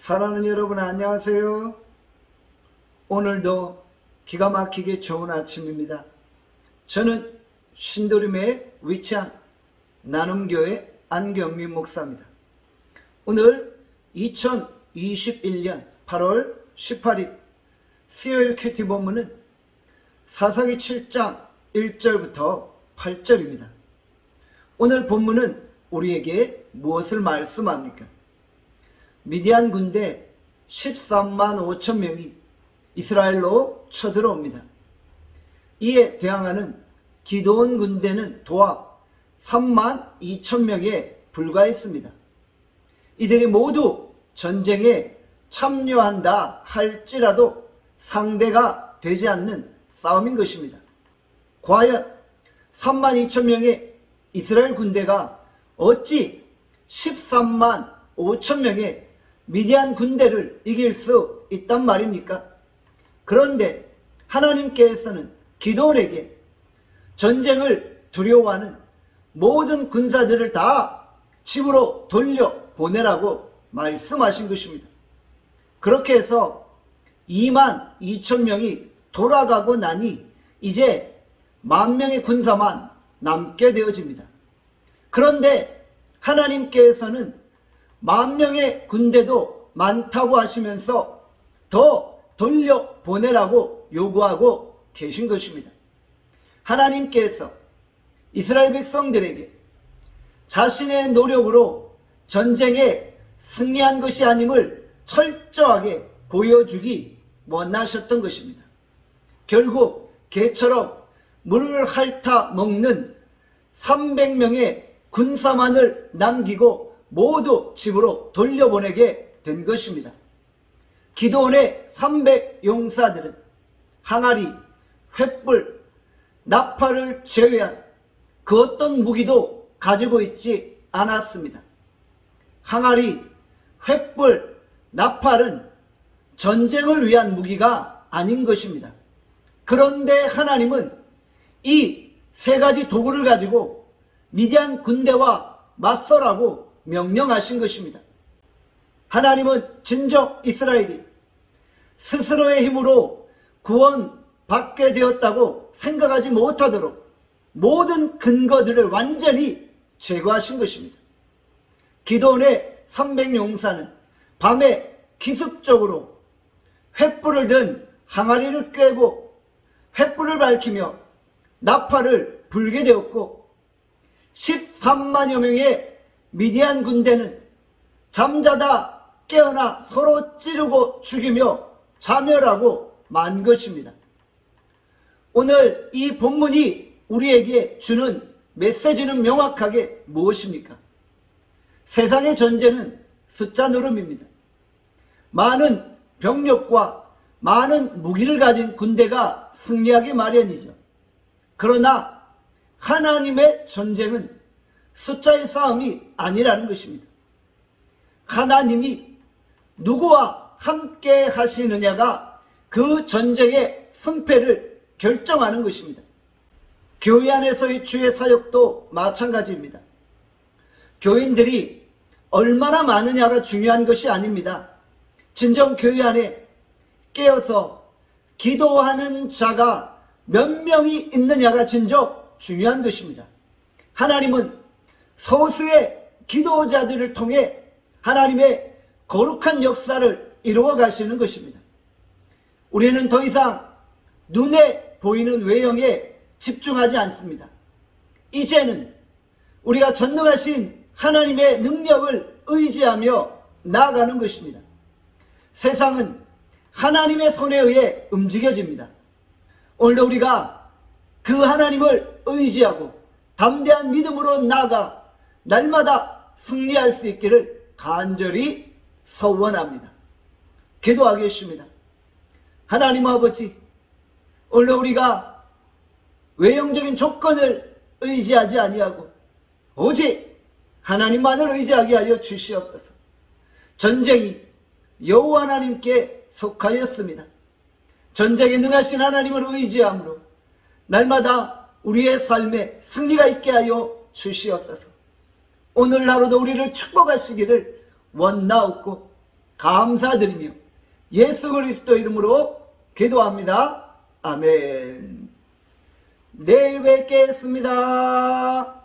사랑하는 여러분 안녕하세요. 오늘도 기가 막히게 좋은 아침입니다. 저는 신도림에 위치한 나눔교회 안경민 목사입니다. 오늘 2021년 8월 18일 수요일 큐티 본문은 사사기 7장 1절부터 8절입니다. 오늘 본문은 우리에게 무엇을 말씀합니까? 미디안 군대 13만 5천 명이 이스라엘로 쳐들어옵니다. 이에 대항하는 기드온 군대는 도합 3만 2천 명에 불과했습니다. 이들이 모두 전쟁에 참여한다 할지라도 상대가 되지 않는 싸움인 것입니다. 과연 3만 2천 명의 이스라엘 군대가 어찌 13만 5천 명의 미디안 군대를 이길 수 있단 말입니까? 그런데 하나님께서는 기드온에게 전쟁을 두려워하는 모든 군사들을 다 집으로 돌려보내라고 말씀하신 것입니다. 그렇게 해서 2만 2천 명이 돌아가고 나니 이제 10,000명의 군사만 남게 되어집니다. 그런데 하나님께서는 10,000명의 군대도 많다고 하시면서 더 돌려보내라고 요구하고 계신 것입니다. 하나님께서 이스라엘 백성들에게 자신의 노력으로 전쟁에 승리한 것이 아님을 철저하게 보여주기 원하셨던 것입니다. 결국 개처럼 물을 핥아 먹는 300명의 군사만을 남기고 모두 집으로 돌려보내게 된 것입니다. 기드온의 300 용사들은 항아리, 횃불, 나팔을 제외한 그 어떤 무기도 가지고 있지 않았습니다. 항아리, 횃불, 나팔은 전쟁을 위한 무기가 아닌 것입니다. 그런데 하나님은 이 세 가지 도구를 가지고 미디안 군대와 맞서라고 명령하신 것입니다. 하나님은 진정 이스라엘이 스스로의 힘으로 구원받게 되었다고 생각하지 못하도록 모든 근거들을 완전히 제거하신 것입니다. 기드온의 300용사는 밤에 기습적으로 횃불을 든 항아리를 꿰고 횃불을 밝히며 나팔을 불게 되었고 13만여 명의 미디안 군대는 잠자다 깨어나 서로 찌르고 죽이며 자멸하고 만 것입니다. 오늘 이 본문이 우리에게 주는 메시지는 명확하게 무엇입니까? 세상의 전쟁은 숫자 노름입니다. 많은 병력과 많은 무기를 가진 군대가 승리하기 마련이죠. 그러나 하나님의 전쟁은 숫자의 싸움이 아니라는 것입니다. 하나님이 누구와 함께 하시느냐가 그 전쟁의 승패를 결정하는 것입니다. 교회 안에서의 주의 사역도 마찬가지입니다. 교인들이 얼마나 많으냐가 중요한 것이 아닙니다. 진정 교회 안에 깨어서 기도하는 자가 몇 명이 있느냐가 진정 중요한 것입니다. 하나님은 소수의 기도자들을 통해 하나님의 거룩한 역사를 이루어 가시는 것입니다. 우리는 더 이상 눈에 보이는 외형에 집중하지 않습니다. 이제는 우리가 전능하신 하나님의 능력을 의지하며 나아가는 것입니다. 세상은 하나님의 손에 의해 움직여집니다. 오늘도 우리가 그 하나님을 의지하고 담대한 믿음으로 나아가 날마다 승리할 수 있기를 간절히 소원합니다. 기도하겠습니다. 하나님 아버지, 오늘도 우리가 외형적인 조건을 의지하지 아니하고 오직 하나님만을 의지하게 하여 주시옵소서. 전쟁이 여호와 하나님께 속하였습니다. 전쟁에 능하신 하나님을 의지함으로 날마다 우리의 삶에 승리가 있게 하여 주시옵소서. 오늘 하루도 우리를 축복하시기를 원나옵고 감사드리며 예수 그리스도 이름으로 기도합니다. 아멘. 내일 뵙겠습니다.